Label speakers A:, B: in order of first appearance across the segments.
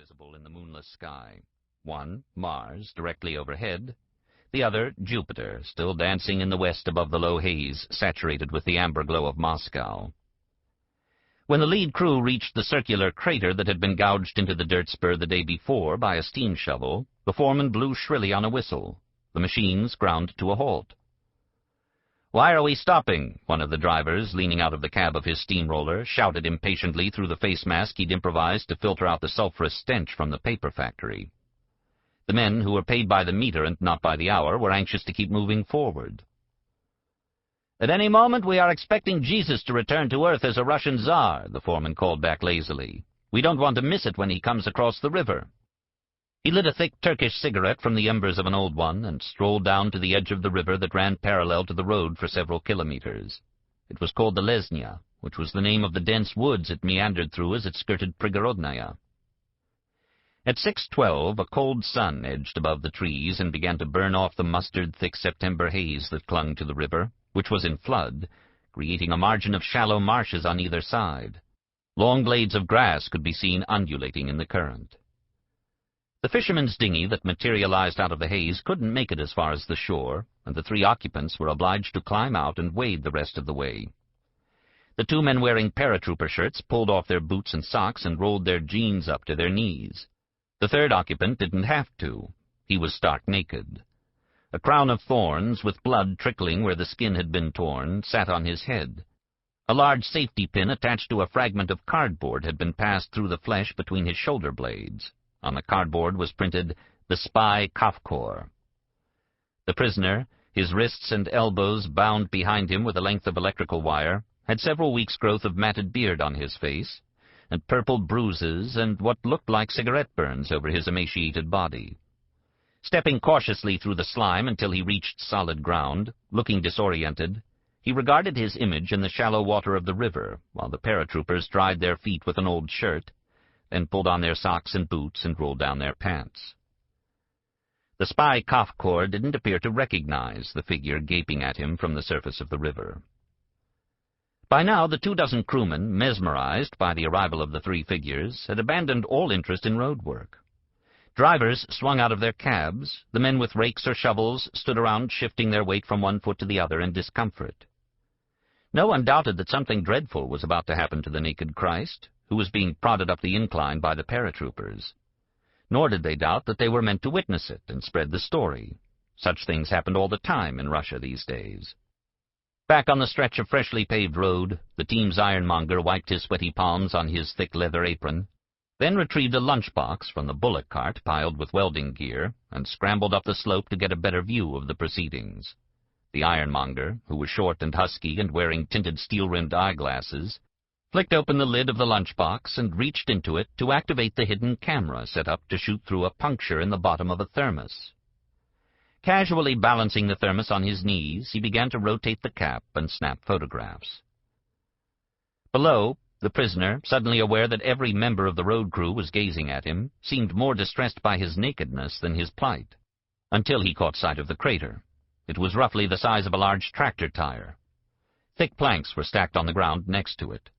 A: visible in the moonless sky. One, Mars, directly overhead. The other, Jupiter, still dancing in the west above the low haze, saturated with the amber glow of Moscow. When the lead crew reached the circular crater that had been gouged into the dirt spur the day before by a steam shovel, the foreman blew shrilly on a whistle. The machines ground to a halt. "Why are we stopping?" one of the drivers, leaning out of the cab of his steamroller, shouted impatiently through the face mask he'd improvised to filter out the sulphurous stench from the paper factory. The men, who were paid by the meter and not by the hour, were anxious to keep moving forward. "At any moment we are expecting Jesus to return to Earth as a Russian Tsar," the foreman called back lazily. "We don't want to miss it when he comes across the river." He lit a thick Turkish cigarette from the embers of an old one and strolled down to the edge of the river that ran parallel to the road for several kilometers. It was called the Lesnya, which was the name of the dense woods it meandered through as it skirted Prigorodnaya. At 6:12, a cold sun edged above the trees and began to burn off the mustard-thick September haze that clung to the river, which was in flood, creating a margin of shallow marshes on either side. Long blades of grass could be seen undulating in the current. The fisherman's dinghy that materialized out of the haze couldn't make it as far as the shore, and the three occupants were obliged to climb out and wade the rest of the way. The two men wearing paratrooper shirts pulled off their boots and socks and rolled their jeans up to their knees. The third occupant didn't have to. He was stark naked. A crown of thorns, with blood trickling where the skin had been torn, sat on his head. A large safety pin attached to a fragment of cardboard had been passed through the flesh between his shoulder blades. On the cardboard was printed, "The Spy Kafkor." The prisoner, his wrists and elbows bound behind him with a length of electrical wire, had several weeks' growth of matted beard on his face, and purple bruises and what looked like cigarette burns over his emaciated body. Stepping cautiously through the slime until he reached solid ground, looking disoriented, he regarded his image in the shallow water of the river, while the paratroopers dried their feet with an old shirt, then pulled on their socks and boots and rolled down their pants. The spy Kafkor didn't appear to recognize the figure gaping at him from the surface of the river. By now, the 24 crewmen, mesmerized by the arrival of the three figures, had abandoned all interest in road work. Drivers swung out of their cabs. The men with rakes or shovels stood around shifting their weight from one foot to the other in discomfort. No one doubted that something dreadful was about to happen to the naked Christ, who was being prodded up the incline by the paratroopers. Nor did they doubt that they were meant to witness it and spread the story. Such things happened all the time in Russia these days. Back on the stretch of freshly paved road, the team's ironmonger wiped his sweaty palms on his thick leather apron, then retrieved a lunchbox from the bullock cart piled with welding gear, and scrambled up the slope to get a better view of the proceedings. The ironmonger, who was short and husky and wearing tinted steel-rimmed eyeglasses, flicked open the lid of the lunchbox and reached into it to activate the hidden camera set up to shoot through a puncture in the bottom of a thermos. Casually balancing the thermos on his knees, he began to rotate the cap and snap photographs. Below, the prisoner, suddenly aware that every member of the road crew was gazing at him, seemed more distressed by his nakedness than his plight, until he caught sight of the crater. It was roughly the size of a large tractor tire. Thick planks were stacked on the ground next to it.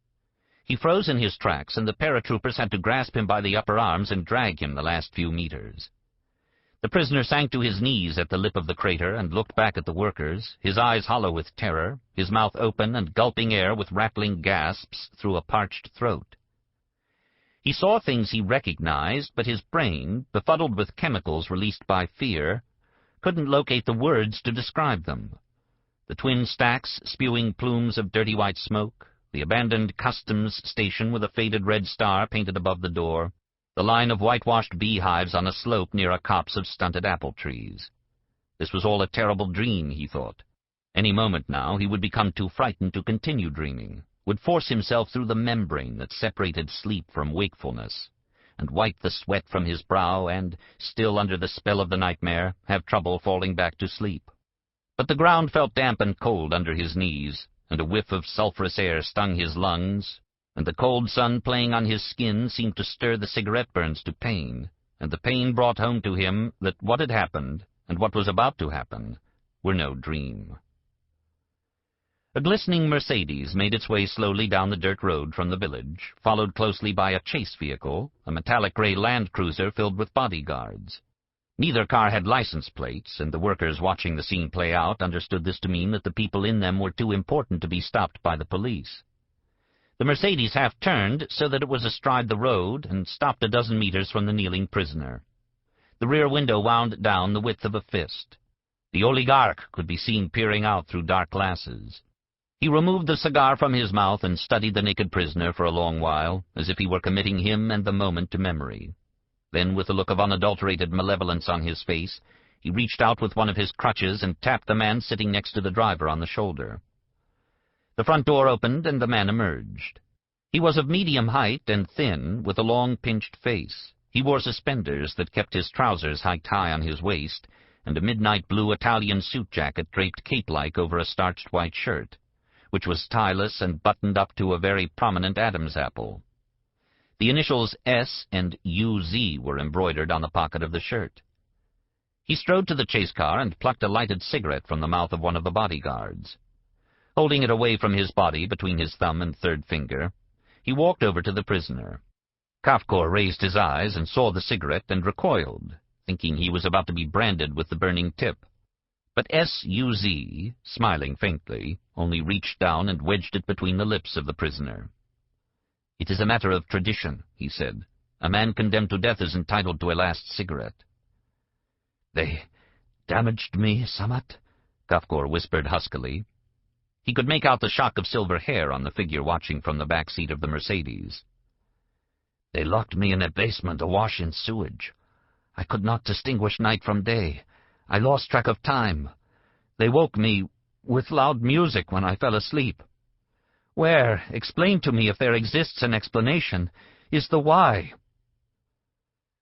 A: He froze in his tracks, and the paratroopers had to grasp him by the upper arms and drag him the last few meters. The prisoner sank to his knees at the lip of the crater and looked back at the workers, his eyes hollow with terror, his mouth open and gulping air with rattling gasps through a parched throat. He saw things he recognized, but his brain, befuddled with chemicals released by fear, couldn't locate the words to describe them. The twin stacks spewing plumes of dirty white smoke, the abandoned customs station with a faded red star painted above the door, the line of whitewashed beehives on a slope near a copse of stunted apple trees. This was all a terrible dream, he thought. Any moment now he would become too frightened to continue dreaming, would force himself through the membrane that separated sleep from wakefulness, and wipe the sweat from his brow and, still under the spell of the nightmare, have trouble falling back to sleep. But the ground felt damp and cold under his knees, and a whiff of sulphurous air stung his lungs, and the cold sun playing on his skin seemed to stir the cigarette burns to pain, and the pain brought home to him that what had happened, and what was about to happen, were no dream. A glistening Mercedes made its way slowly down the dirt road from the village, followed closely by a chase vehicle, a metallic gray Land Cruiser filled with bodyguards. Neither car had license plates, and the workers watching the scene play out understood this to mean that the people in them were too important to be stopped by the police. The Mercedes half-turned so that it was astride the road and stopped a dozen meters from the kneeling prisoner. The rear window wound down the width of a fist. The oligarch could be seen peering out through dark glasses. He removed the cigar from his mouth and studied the naked prisoner for a long while, as if he were committing him and the moment to memory. Then, with a look of unadulterated malevolence on his face, he reached out with one of his crutches and tapped the man sitting next to the driver on the shoulder. The front door opened, and the man emerged. He was of medium height and thin, with a long, pinched face. He wore suspenders that kept his trousers hiked high on his waist, and a midnight blue Italian suit jacket draped cape-like over a starched white shirt, which was tieless and buttoned up to a very prominent Adam's apple. The initials S and UZ were embroidered on the pocket of the shirt. He strode to the chase car and plucked a lighted cigarette from the mouth of one of the bodyguards. Holding it away from his body between his thumb and third finger, he walked over to the prisoner. Kafkor raised his eyes and saw the cigarette and recoiled, thinking he was about to be branded with the burning tip. But S.U.Z., smiling faintly, only reached down and wedged it between the lips of the prisoner. "It is a matter of tradition," he said. "A man condemned to death is entitled to a last cigarette." "They damaged me somewhat," Kafkor whispered huskily. He could make out the shock of silver hair on the figure watching from the back seat of the Mercedes. "They locked me in a basement awash in sewage. I could not distinguish night from day. I lost track of time. They woke me with loud music when I fell asleep. Where, explain to me if there exists an explanation, is the why?"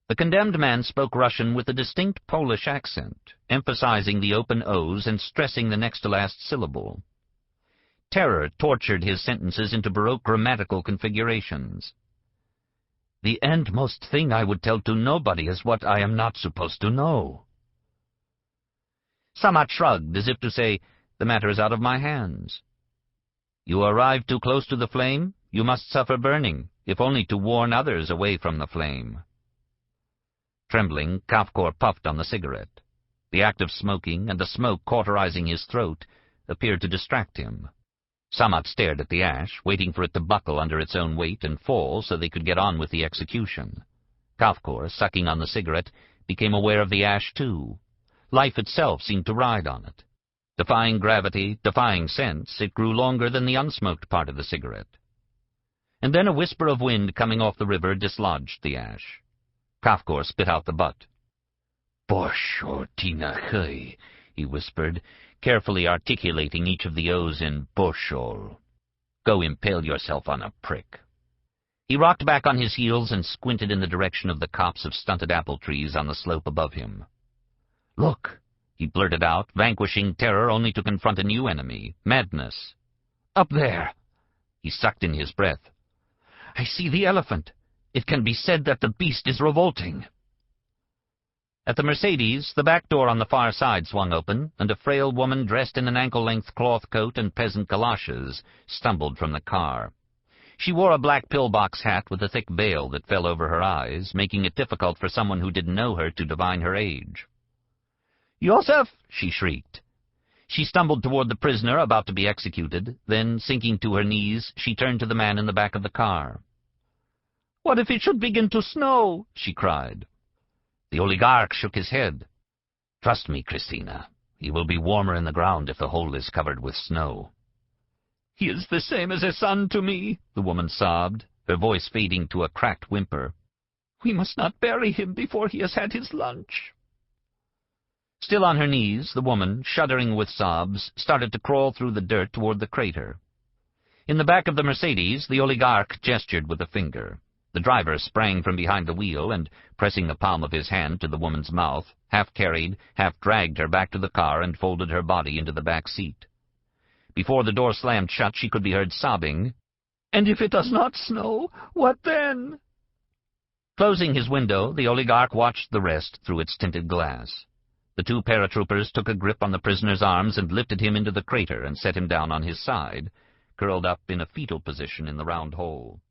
A: The condemned man spoke Russian with a distinct Polish accent, emphasizing the open O's and stressing the next-to-last syllable. Terror tortured his sentences into Baroque grammatical configurations. "The endmost thing I would tell to nobody is what I am not supposed to know." Samat shrugged, as if to say, "The matter is out of my hands." "You arrive too close to the flame, you must suffer burning, if only to warn others away from the flame." Trembling, Kafkor puffed on the cigarette. The act of smoking, and the smoke cauterizing his throat, appeared to distract him. Samat stared at the ash, waiting for it to buckle under its own weight and fall so they could get on with the execution. Kafkor, sucking on the cigarette, became aware of the ash too. Life itself seemed to ride on it. Defying gravity, defying sense, it grew longer than the unsmoked part of the cigarette. And then a whisper of wind coming off the river dislodged the ash. Kafkor spit out the butt. "Boshortinachei," he whispered, carefully articulating each of the O's in Boshol. "Go impale yourself on a prick." He rocked back on his heels and squinted in the direction of the copse of stunted apple trees on the slope above him. "Look," he blurted out, vanquishing terror only to confront a new enemy, madness. "Up there." He sucked in his breath. "I see the elephant. It can be said that the beast is revolting." At the Mercedes, the back door on the far side swung open, and a frail woman dressed in an ankle-length cloth coat and peasant galoshes stumbled from the car. She wore a black pillbox hat with a thick veil that fell over her eyes, making it difficult for someone who didn't know her to divine her age. "Yosef!" she shrieked. She stumbled toward the prisoner about to be executed, then, sinking to her knees, she turned to the man in the back of the car. "What if it should begin to snow?" she cried. The oligarch shook his head. "Trust me, Christina. He will be warmer in the ground if the hole is covered with snow." "He is the same as a son to me," the woman sobbed, her voice fading to a cracked whimper. "We must not bury him before he has had his lunch." Still on her knees, the woman, shuddering with sobs, started to crawl through the dirt toward the crater. In the back of the Mercedes, the oligarch gestured with a finger. The driver sprang from behind the wheel and, pressing the palm of his hand to the woman's mouth, half-carried, half-dragged her back to the car and folded her body into the back seat. Before the door slammed shut, she could be heard sobbing, "And if it does not snow, what then?" Closing his window, the oligarch watched the rest through its tinted glass. The two paratroopers took a grip on the prisoner's arms and lifted him into the crater and set him down on his side, curled up in a fetal position in the round hole.